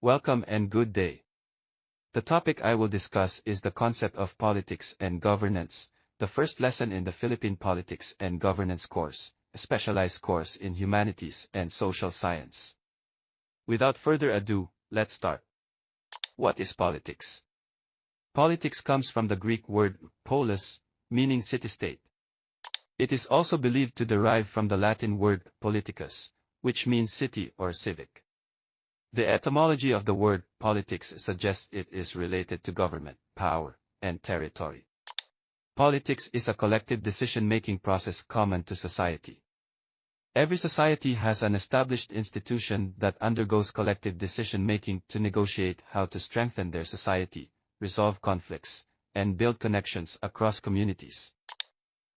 Welcome and good day. The topic I will discuss is the concept of politics and governance, the first lesson in the Philippine Politics and Governance course, a specialized course in humanities and social science. Without further ado, let's start. What is politics? Politics comes from the Greek word polis, meaning city-state. It is also believed to derive from the Latin word politicus, which means city or civic. The etymology of the word politics suggests it is related to government, power, and territory. Politics is a collective decision-making process common to society. Every society has an established institution that undergoes collective decision-making to negotiate how to strengthen their society, resolve conflicts, and build connections across communities.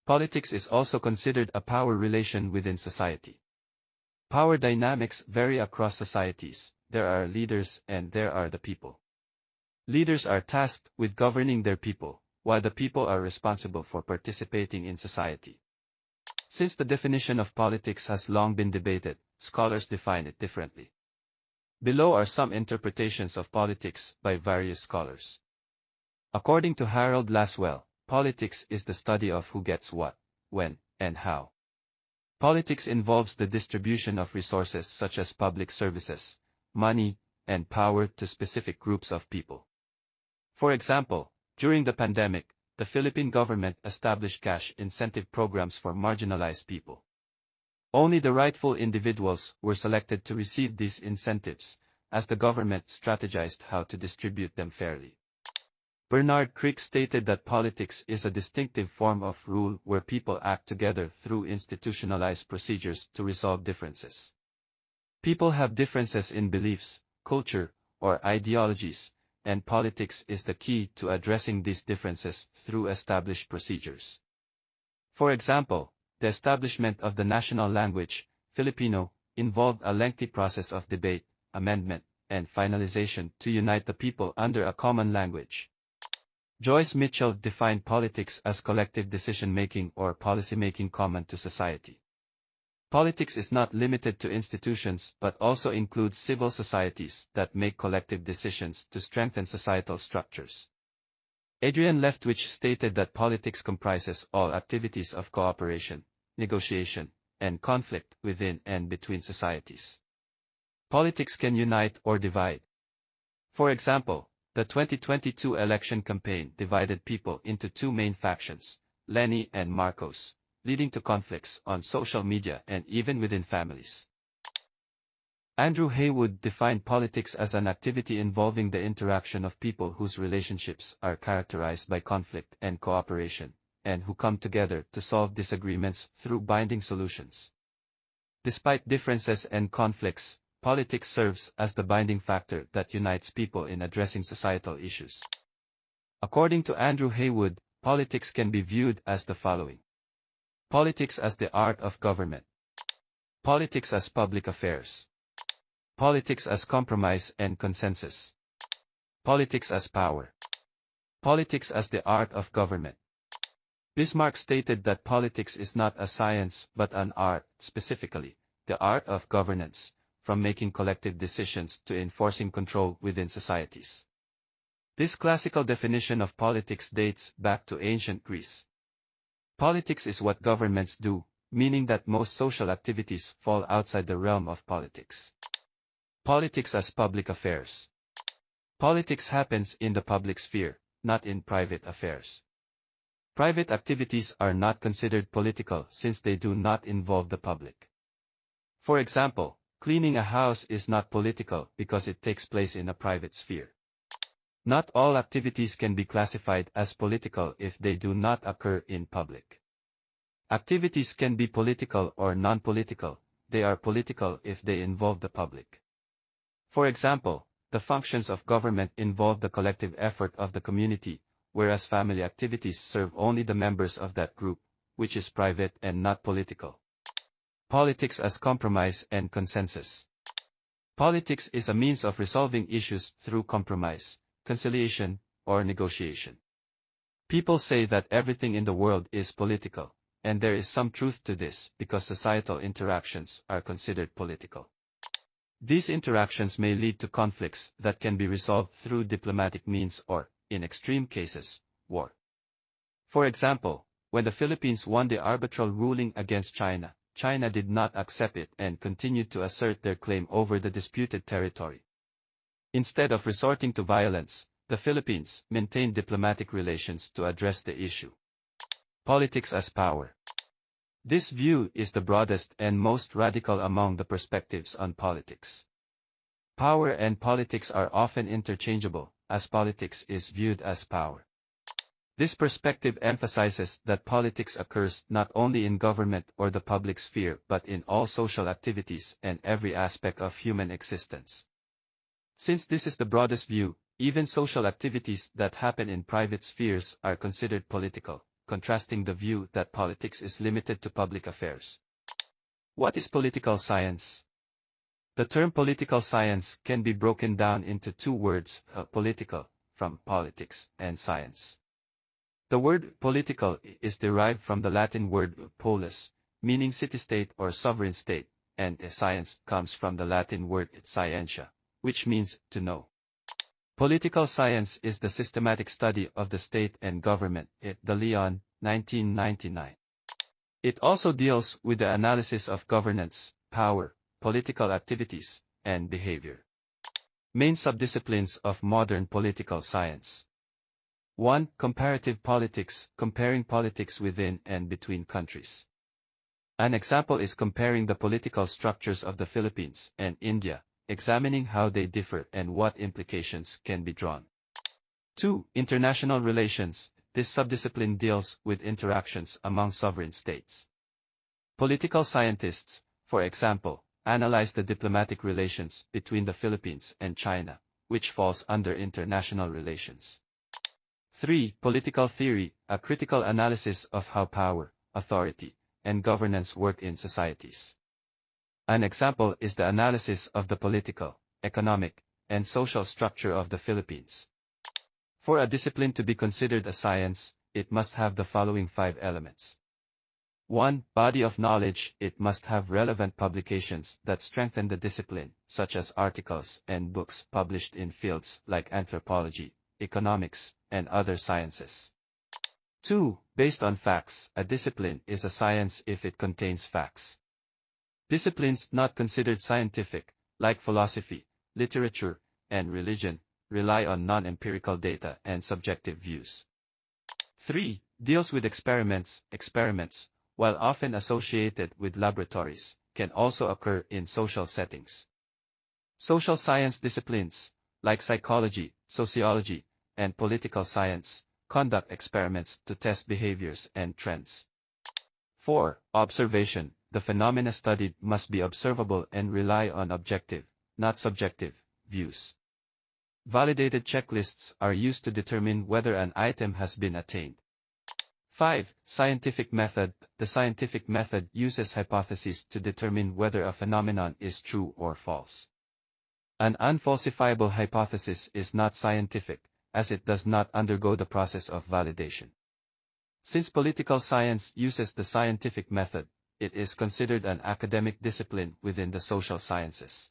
Politics is also considered a power relation within society. Power dynamics vary across societies. There are leaders and there are the people. Leaders are tasked with governing their people, while the people are responsible for participating in society. Since the definition of politics has long been debated, scholars define it differently. Below are some interpretations of politics by various scholars. According to Harold Laswell, politics is the study of who gets what, when, and how. Politics involves the distribution of resources such as public services, money, and power to specific groups of people. For example, during the pandemic, the Philippine government established cash incentive programs for marginalized people. Only the rightful individuals were selected to receive these incentives, as the government strategized how to distribute them fairly. Bernard Crick stated that politics is a distinctive form of rule where people act together through institutionalized procedures to resolve differences. People have differences in beliefs, culture, or ideologies, and politics is the key to addressing these differences through established procedures. For example, the establishment of the national language, Filipino, involved a lengthy process of debate, amendment, and finalization to unite the people under a common language. Joyce Mitchell defined politics as collective decision-making or policy-making common to society. Politics is not limited to institutions but also includes civil societies that make collective decisions to strengthen societal structures. Adrian Leftwich stated that politics comprises all activities of cooperation, negotiation, and conflict within and between societies. Politics can unite or divide. For example, the 2022 election campaign divided people into two main factions, Lenny and Marcos, leading to conflicts on social media and even within families. Andrew Haywood defined politics as an activity involving the interaction of people whose relationships are characterized by conflict and cooperation, and who come together to solve disagreements through binding solutions. Despite differences and conflicts, politics serves as the binding factor that unites people in addressing societal issues. According to Andrew Haywood, politics can be viewed as the following. Politics as the art of government. Politics as public affairs. Politics as compromise and consensus. Politics as power. Politics as the art of government. Bismarck stated that politics is not a science but an art, specifically, the art of governance, from making collective decisions to enforcing control within societies. This classical definition of politics dates back to ancient Greece. Politics is what governments do, meaning that most social activities fall outside the realm of politics. Politics as public affairs. Politics happens in the public sphere, not in private affairs. Private activities are not considered political since they do not involve the public. For example, cleaning a house is not political because it takes place in a private sphere. Not all activities can be classified as political if they do not occur in public. Activities can be political or non-political, they are political if they involve the public. For example, the functions of government involve the collective effort of the community, whereas family activities serve only the members of that group, which is private and not political. Politics as compromise and consensus. Politics is a means of resolving issues through compromise, conciliation, or negotiation. People say that everything in the world is political, and there is some truth to this because societal interactions are considered political. These interactions may lead to conflicts that can be resolved through diplomatic means or, in extreme cases, war. For example, when the Philippines won the arbitral ruling against China, China did not accept it and continued to assert their claim over the disputed territory. Instead of resorting to violence, the Philippines maintained diplomatic relations to address the issue. Politics as power. This view is the broadest and most radical among the perspectives on politics. Power and politics are often interchangeable, as politics is viewed as power. This perspective emphasizes that politics occurs not only in government or the public sphere but in all social activities and every aspect of human existence. Since this is the broadest view, even social activities that happen in private spheres are considered political, contrasting the view that politics is limited to public affairs. What is political science? The term political science can be broken down into two words, political, from politics, and science. The word political is derived from the Latin word polis, meaning city-state or sovereign state, and science comes from the Latin word scientia, which means to know. Political science is the systematic study of the state and government, De Leon, 1999. It also deals with the analysis of governance, power, political activities, and behavior. Main subdisciplines of modern political science. 1. Comparative politics, comparing politics within and between countries. An example is comparing the political structures of the Philippines and India, examining how they differ and what implications can be drawn. 2. International relations. This subdiscipline deals with interactions among sovereign states. Political scientists, for example, analyze the diplomatic relations between the Philippines and China, which falls under international relations. 3. Political theory, a critical analysis of how power, authority, and governance work in societies. An example is the analysis of the political, economic, and social structure of the Philippines. For a discipline to be considered a science, it must have the following 5 elements. 1. Body of knowledge. It must have relevant publications that strengthen the discipline, such as articles and books published in fields like anthropology, economics, and other sciences. 2. Based on facts. A discipline is a science if it contains facts. Disciplines not considered scientific, like philosophy, literature, and religion, rely on non-empirical data and subjective views. 3. Deals with experiments. Experiments, while often associated with laboratories, can also occur in social settings. Social science disciplines, like psychology, sociology, and political science, conduct experiments to test behaviors and trends. 4. Observation. The phenomena studied must be observable and rely on objective, not subjective, views. Validated checklists are used to determine whether an item has been attained. 5. Scientific method. The scientific method uses hypotheses to determine whether a phenomenon is true or false. An unfalsifiable hypothesis is not scientific, as it does not undergo the process of validation. Since political science uses the scientific method, it is considered an academic discipline within the social sciences.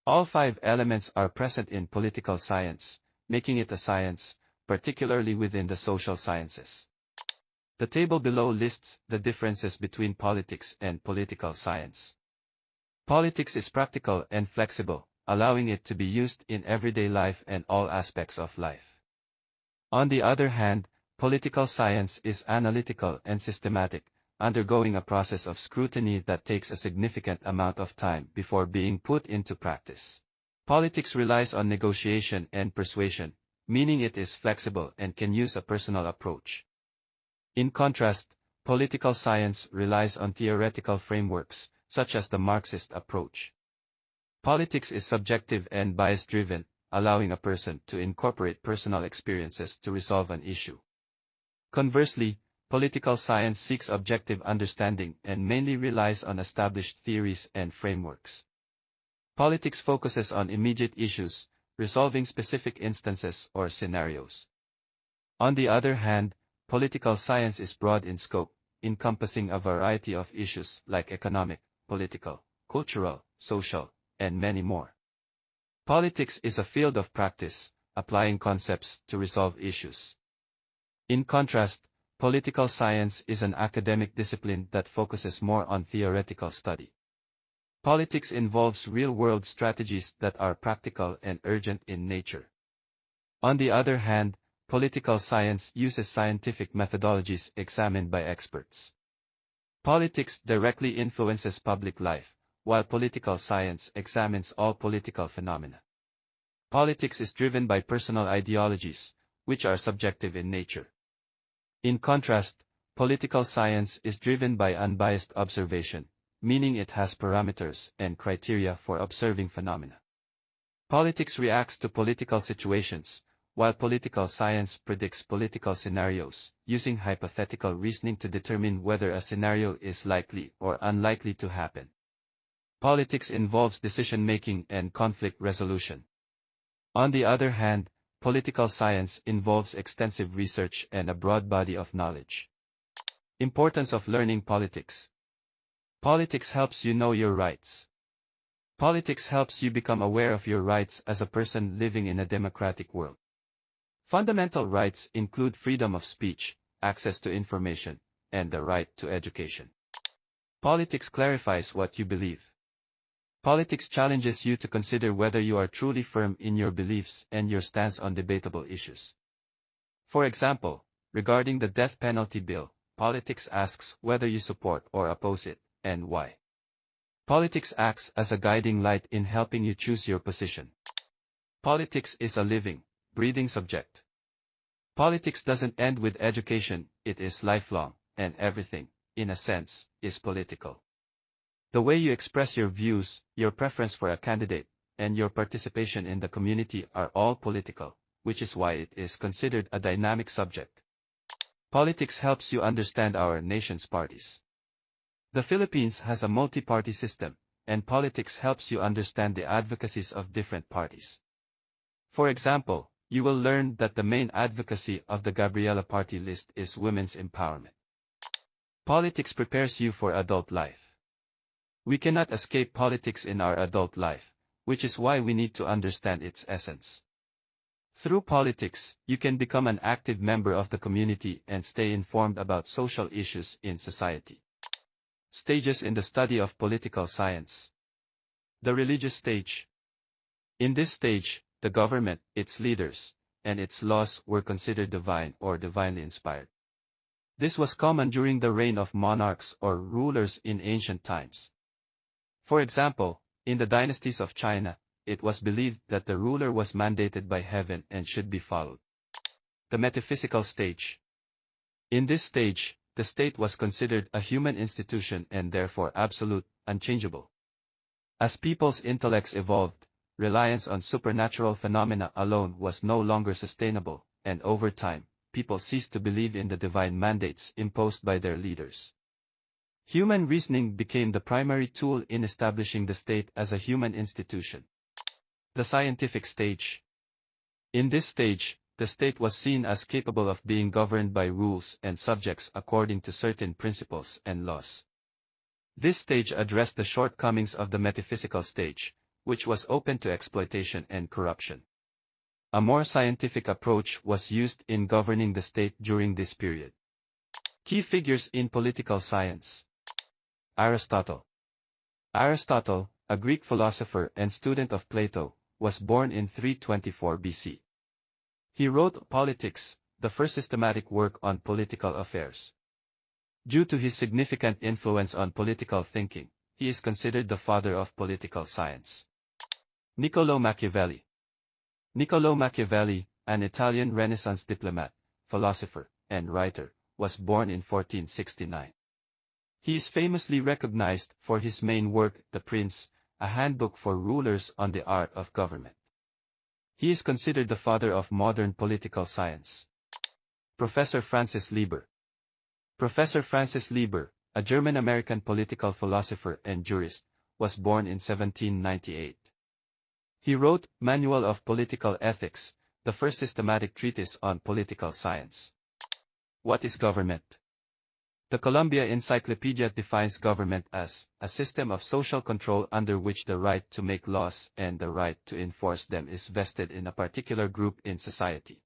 All 5 elements are present in political science, making it a science, particularly within the social sciences. The table below lists the differences between politics and political science. Politics is practical and flexible, allowing it to be used in everyday life and all aspects of life. On the other hand, political science is analytical and systematic, undergoing a process of scrutiny that takes a significant amount of time before being put into practice. Politics relies on negotiation and persuasion, meaning it is flexible and can use a personal approach. In contrast, political science relies on theoretical frameworks, such as the Marxist approach. Politics is subjective and bias-driven, allowing a person to incorporate personal experiences to resolve an issue. Conversely, political science seeks objective understanding and mainly relies on established theories and frameworks. Politics focuses on immediate issues, resolving specific instances or scenarios. On the other hand, political science is broad in scope, encompassing a variety of issues like economic, political, cultural, social, and many more. Politics is a field of practice, applying concepts to resolve issues. In contrast, political science is an academic discipline that focuses more on theoretical study. Politics involves real-world strategies that are practical and urgent in nature. On the other hand, political science uses scientific methodologies examined by experts. Politics directly influences public life, while political science examines all political phenomena. Politics is driven by personal ideologies, which are subjective in nature. In contrast, political science is driven by unbiased observation, meaning it has parameters and criteria for observing phenomena. Politics reacts to political situations, while political science predicts political scenarios, using hypothetical reasoning to determine whether a scenario is likely or unlikely to happen. Politics involves decision-making and conflict resolution. On the other hand, political science involves extensive research and a broad body of knowledge. Importance of learning politics. Politics helps you know your rights. Politics helps you become aware of your rights as a person living in a democratic world. Fundamental rights include freedom of speech, access to information, and the right to education. Politics clarifies what you believe. Politics challenges you to consider whether you are truly firm in your beliefs and your stance on debatable issues. For example, regarding the death penalty bill, politics asks whether you support or oppose it, and why. Politics acts as a guiding light in helping you choose your position. Politics is a living, breathing subject. Politics doesn't end with education, it is lifelong, and everything, in a sense, is political. The way you express your views, your preference for a candidate, and your participation in the community are all political, which is why it is considered a dynamic subject. Politics helps you understand our nation's parties. The Philippines has a multi-party system, and politics helps you understand the advocacies of different parties. For example, you will learn that the main advocacy of the Gabriela party list is women's empowerment. Politics prepares you for adult life. We cannot escape politics in our adult life, which is why we need to understand its essence. Through politics, you can become an active member of the community and stay informed about social issues in society. Stages in the study of political science. The religious stage. In this stage, the government, its leaders, and its laws were considered divine or divinely inspired. This was common during the reign of monarchs or rulers in ancient times. For example, in the dynasties of China, it was believed that the ruler was mandated by heaven and should be followed. The metaphysical stage. In this stage, the state was considered a human institution and therefore absolute, unchangeable. As people's intellects evolved, reliance on supernatural phenomena alone was no longer sustainable, and over time, people ceased to believe in the divine mandates imposed by their leaders. Human reasoning became the primary tool in establishing the state as a human institution. The scientific stage. In this stage, the state was seen as capable of being governed by rules and subjects according to certain principles and laws. This stage addressed the shortcomings of the metaphysical stage, which was open to exploitation and corruption. A more scientific approach was used in governing the state during this period. Key figures in political science. Aristotle. Aristotle, a Greek philosopher and student of Plato, was born in 324 BC. He wrote Politics, the first systematic work on political affairs. Due to his significant influence on political thinking, he is considered the father of political science. Niccolò Machiavelli. Niccolò Machiavelli, an Italian Renaissance diplomat, philosopher, and writer, was born in 1469. He is famously recognized for his main work, The Prince, a handbook for rulers on the art of government. He is considered the father of modern political science. Professor Francis Lieber. Professor Francis Lieber, a German-American political philosopher and jurist, was born in 1798. He wrote Manual of Political Ethics, the first systematic treatise on political science. What is government? The Columbia Encyclopedia defines government as a system of social control under which the right to make laws and the right to enforce them is vested in a particular group in society.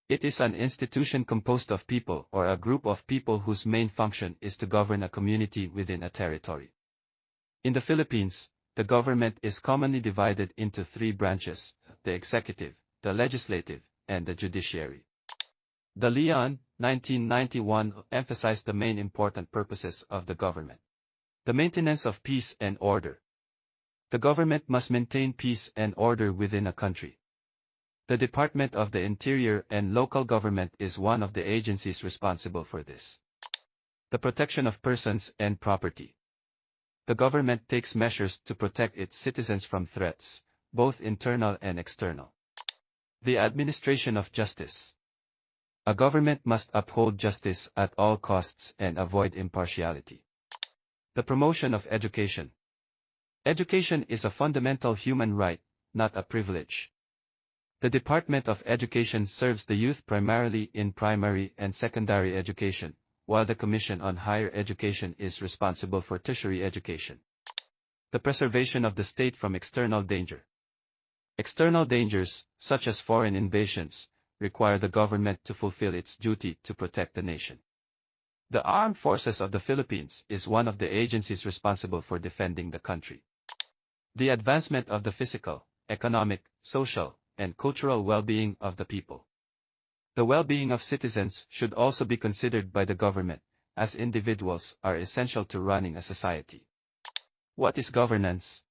It is an institution composed of people or a group of people whose main function is to govern a community within a territory. In the Philippines, the government is commonly divided into three branches: the executive, the legislative, and the judiciary. De Leon, 1991, emphasized the main important purposes of the government. The maintenance of peace and order. The government must maintain peace and order within a country. The Department of the Interior and local government is one of the agencies responsible for this. The protection of persons and property. The government takes measures to protect its citizens from threats, both internal and external. The administration of justice. A government must uphold justice at all costs and avoid impartiality. The promotion of education. Education is a fundamental human right, not a privilege. The Department of Education serves the youth primarily in primary and secondary education, while the Commission on Higher Education is responsible for tertiary education. The preservation of the state from external danger. External dangers, such as foreign invasions, require the government to fulfill its duty to protect the nation. The Armed Forces of the Philippines is one of the agencies responsible for defending the country. The advancement of the physical, economic, social, and cultural well-being of the people. The well-being of citizens should also be considered by the government, as individuals are essential to running a society. What is governance?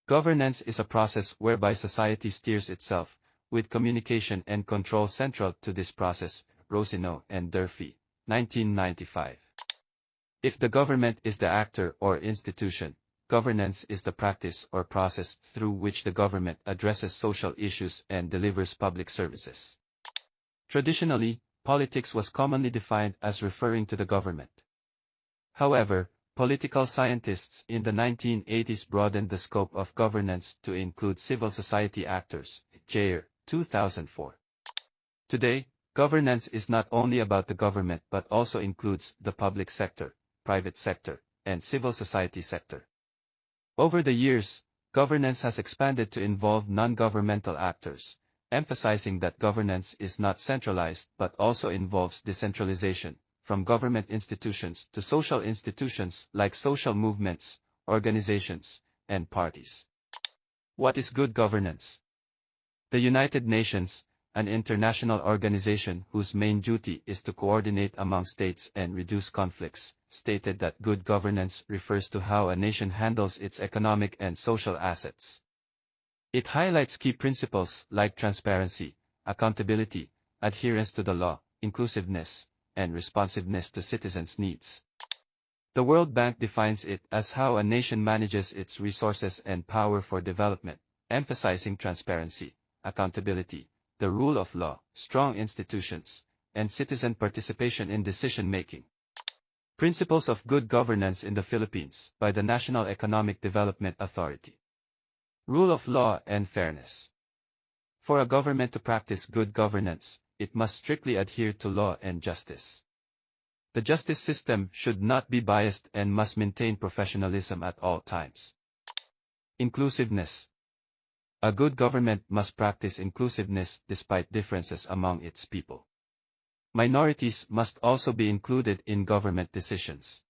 Governance is a process whereby society steers itself, with communication and control central to this process. Rosino and Durfee, 1995. If the government is the actor or institution, governance is the practice or process through which the government addresses social issues and delivers public services. Traditionally, politics was commonly defined as referring to the government. However, political scientists in the 1980s broadened the scope of governance to include civil society actors. Jayer, 2004. Today, governance is not only about the government but also includes the public sector, private sector, and civil society sector. Over the years, governance has expanded to involve non-governmental actors, emphasizing that governance is not centralized but also involves decentralization, from government institutions to social institutions like social movements, organizations, and parties. What is good governance? The United Nations, an international organization whose main duty is to coordinate among states and reduce conflicts, stated that good governance refers to how a nation handles its economic and social assets. It highlights key principles like transparency, accountability, adherence to the law, inclusiveness, and responsiveness to citizens' needs. The World Bank defines it as how a nation manages its resources and power for development, emphasizing transparency, accountability, the rule of law, strong institutions, and citizen participation in decision-making. Principles of Good Governance in the Philippines by the National Economic Development Authority. Rule of law and fairness. For a government to practice good governance, it must strictly adhere to law and justice. The justice system should not be biased and must maintain professionalism at all times. Inclusiveness. A good government must practice inclusiveness despite differences among its people. Minorities must also be included in government decisions.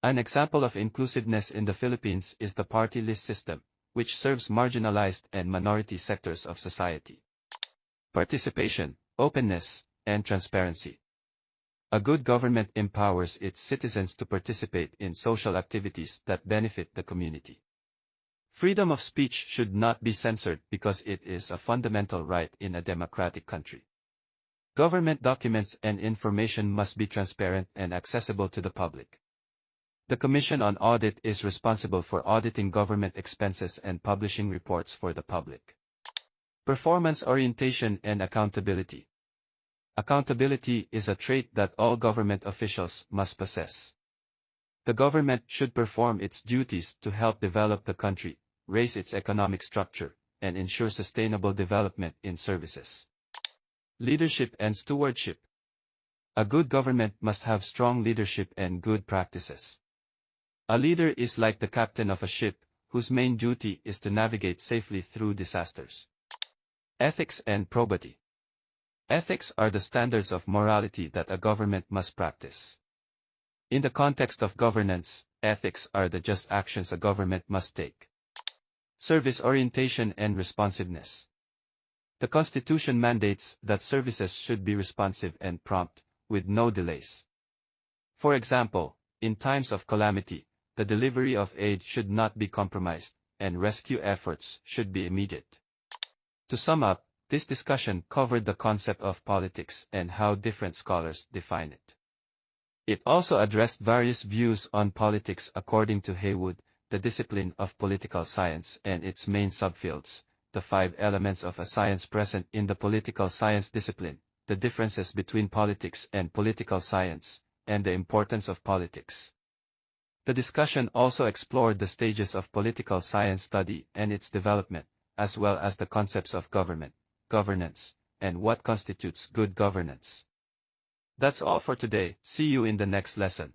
An example of inclusiveness in the Philippines is the party list system, which serves marginalized and minority sectors of society. Participation, openness, and transparency. A good government empowers its citizens to participate in social activities that benefit the community. Freedom of speech should not be censored because it is a fundamental right in a democratic country. Government documents and information must be transparent and accessible to the public. The Commission on Audit is responsible for auditing government expenses and publishing reports for the public. Performance orientation and accountability. Accountability is a trait that all government officials must possess. The government should perform its duties to help develop the country, raise its economic structure, and ensure sustainable development in services. Leadership and stewardship. A good government must have strong leadership and good practices. A leader is like the captain of a ship, whose main duty is to navigate safely through disasters. Ethics and probity. Ethics are the standards of morality that a government must practice. In the context of governance, ethics are the just actions a government must take. Service orientation and responsiveness. The Constitution mandates that services should be responsive and prompt, with no delays. For example, in times of calamity, the delivery of aid should not be compromised, and rescue efforts should be immediate. To sum up, this discussion covered the concept of politics and how different scholars define it. It also addressed various views on politics according to Haywood, the discipline of political science and its main subfields, the 5 elements of a science present in the political science discipline, the differences between politics and political science, and the importance of politics. The discussion also explored the stages of political science study and its development, as well as the concepts of government, governance, and what constitutes good governance. That's all for today. See you in the next lesson.